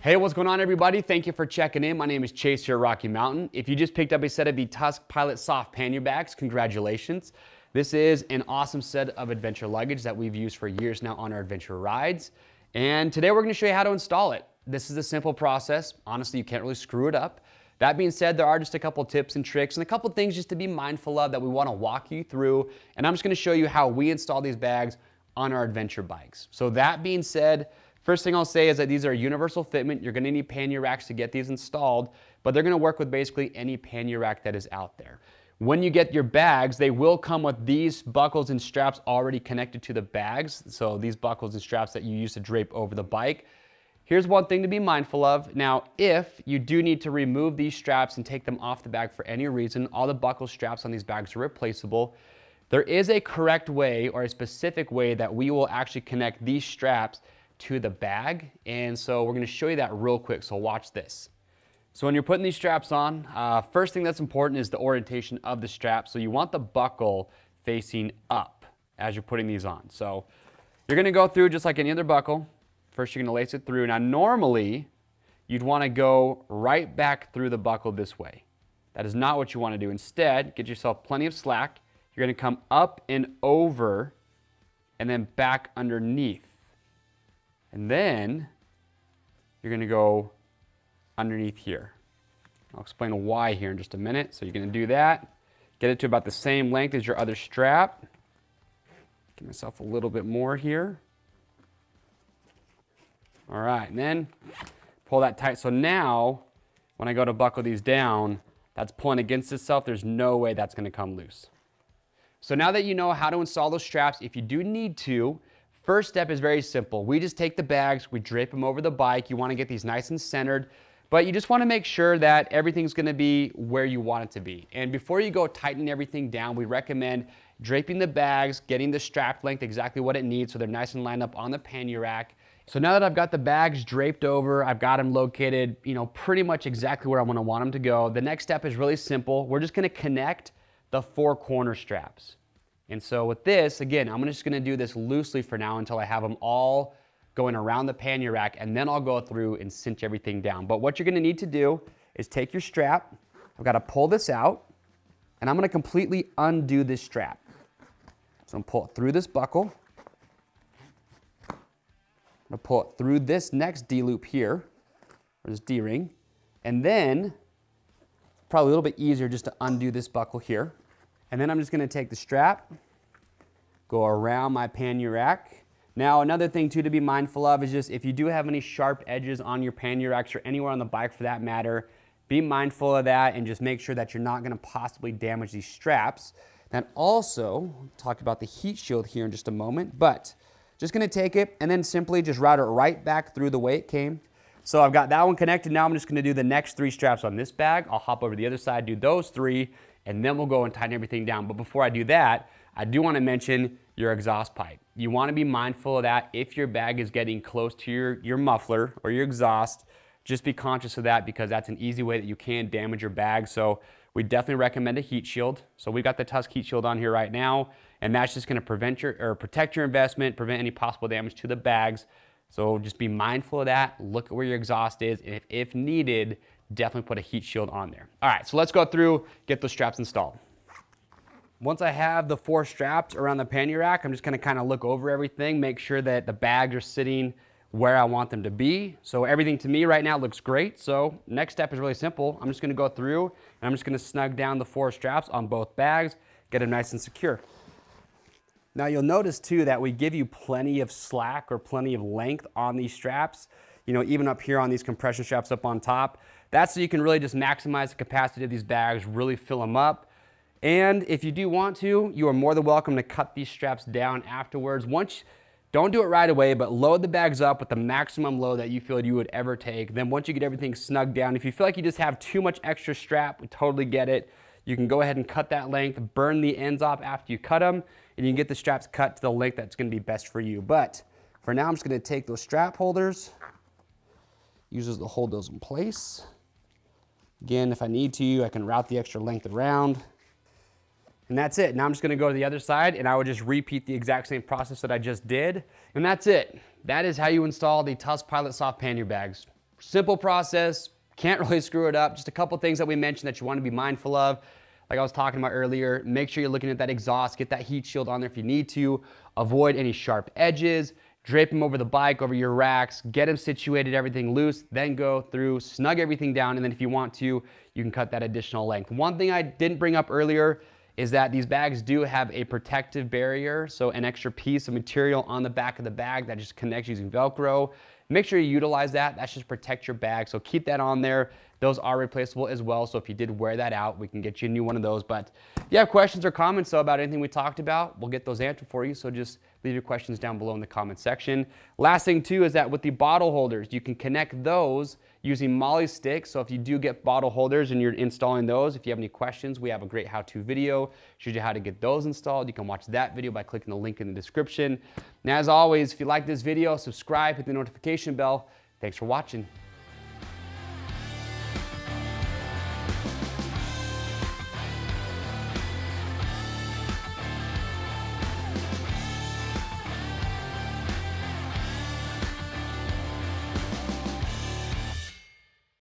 Hey, what's going on, everybody? Thank you for checking in. My name is Chase here at Rocky Mountain. If you just picked up a set of the Tusk Pilot Soft Pannier Bags, congratulations. This is an awesome set of adventure luggage that we've used for years now on our adventure rides. And today we're going to show you how to install it. This is a simple process. Honestly, you can't really screw it up. That being said, there are just a couple tips and tricks and a couple things just to be mindful of that we want to walk you through. And I'm just going to show you how we install these bags on our adventure bikes. So that being said, first thing I'll say is that these are universal fitment. You're gonna need pannier racks to get these installed, but they're gonna work with basically any pannier rack that is out there. When you get your bags, they will come with these buckles and straps already connected to the bags. So these buckles and straps that you use to drape over the bike. Here's one thing to be mindful of. Now, if you do need to remove these straps and take them off the bag for any reason, all the buckle straps on these bags are replaceable. There is a correct way or a specific way that we will actually connect these straps to the bag, and so we're going to show you that real quick, so watch this. So when you're putting these straps on, first thing that's important is the orientation of the strap. So you want the buckle facing up as you're putting these on. So you're going to go through just like any other buckle. First you're going to lace it through. Now normally you'd want to go right back through the buckle this way. That is not what you want to do. Instead, get yourself plenty of slack. You're going to come up and over and then back underneath. And then you're going to go underneath here. I'll explain why here in just a minute. So you're going to do that. Get it to about the same length as your other strap. Give myself a little bit more here. All right, and then pull that tight. So now when I go to buckle these down, that's pulling against itself. There's no way that's going to come loose. So now that you know how to install those straps, if you do need to, first step is very simple. We just take the bags, we drape them over the bike. You want to get these nice and centered, but you just want to make sure that everything's going to be where you want it to be. And before you go tightening everything down, we recommend draping the bags, getting the strap length exactly what it needs so they're nice and lined up on the pannier rack. So now that I've got the bags draped over, I've got them located, pretty much exactly where I want them to go. The next step is really simple. We're just going to connect the 4 corner straps. And so with this, again, I'm just gonna do this loosely for now until I have them all going around the pannier rack, and then I'll go through and cinch everything down. But what you're gonna need to do is take your strap. I've gotta pull this out, and I'm gonna completely undo this strap. So I'm gonna pull it through this buckle. I'm gonna pull it through this next D-loop here, or this D-ring, and then probably a little bit easier just to undo this buckle here. And then I'm just going to take the strap, go around my pannier rack. Now another thing too to be mindful of is just if you do have any sharp edges on your pannier racks or anywhere on the bike for that matter, be mindful of that and just make sure that you're not going to possibly damage these straps. And also, we'll talk about the heat shield here in just a moment, but just going to take it and then simply just route it right back through the way it came. So I've got that one connected. Now I'm just going to do the next 3 straps on this bag. I'll hop over to the other side, do those 3, and then we'll go and tighten everything down. But before I do that, I do want to mention your exhaust pipe. You want to be mindful of that. If your bag is getting close to your muffler or your exhaust, just be conscious of that because that's an easy way that you can damage your bag. So we definitely recommend a heat shield. So we've got the Tusk heat shield on here right now, and that's just going to protect your investment, prevent any possible damage to the bags. So just be mindful of that. Look at where your exhaust is, and if needed, definitely put a heat shield on there. All right, so let's go through, get those straps installed. Once I have the 4 straps around the pannier rack, I'm just gonna kind of look over everything, make sure that the bags are sitting where I want them to be. So everything to me right now looks great. So next step is really simple. I'm just gonna go through and I'm just gonna snug down the 4 straps on both bags, get them nice and secure. Now you'll notice too that we give you plenty of slack or plenty of length on these straps, even up here on these compression straps up on top. That's so you can really just maximize the capacity of these bags, really fill them up. And if you do want to, you are more than welcome to cut these straps down afterwards. Don't do it right away, but load the bags up with the maximum load that you feel you would ever take. Then once you get everything snugged down, if you feel like you just have too much extra strap, we totally get it. You can go ahead and cut that length, burn the ends off after you cut them, and you can get the straps cut to the length that's gonna be best for you. But for now, I'm just gonna take those strap holders, use those to hold those in place. Again, if I need to, I can route the extra length around. And that's it. Now I'm just gonna go to the other side and I would just repeat the exact same process that I just did. And that's it. That is how you install the Tusk Pilot Soft Pannier Bags. Simple process, can't really screw it up. Just a couple things that we mentioned that you want to be mindful of. Like I was talking about earlier, make sure you're looking at that exhaust, get that heat shield on there if you need to, avoid any sharp edges, drape them over the bike, over your racks, get them situated, everything loose, then go through, snug everything down, and then if you want to, you can cut that additional length. One thing I didn't bring up earlier is that these bags do have a protective barrier, so an extra piece of material on the back of the bag that just connects using Velcro. Make sure you utilize that. That's just protect your bag, so keep that on there. Those are replaceable as well, so if you did wear that out, we can get you a new one of those. But if you have questions or comments about anything we talked about, we'll get those answered for you, so just leave your questions down below in the comment section. Last thing too is that with the bottle holders, you can connect those using Molly sticks. So if you do get bottle holders and you're installing those, if you have any questions, we have a great how-to video, shows you how to get those installed. You can watch that video by clicking the link in the description. And as always, if you like this video, subscribe, hit the notification bell. Thanks for watching.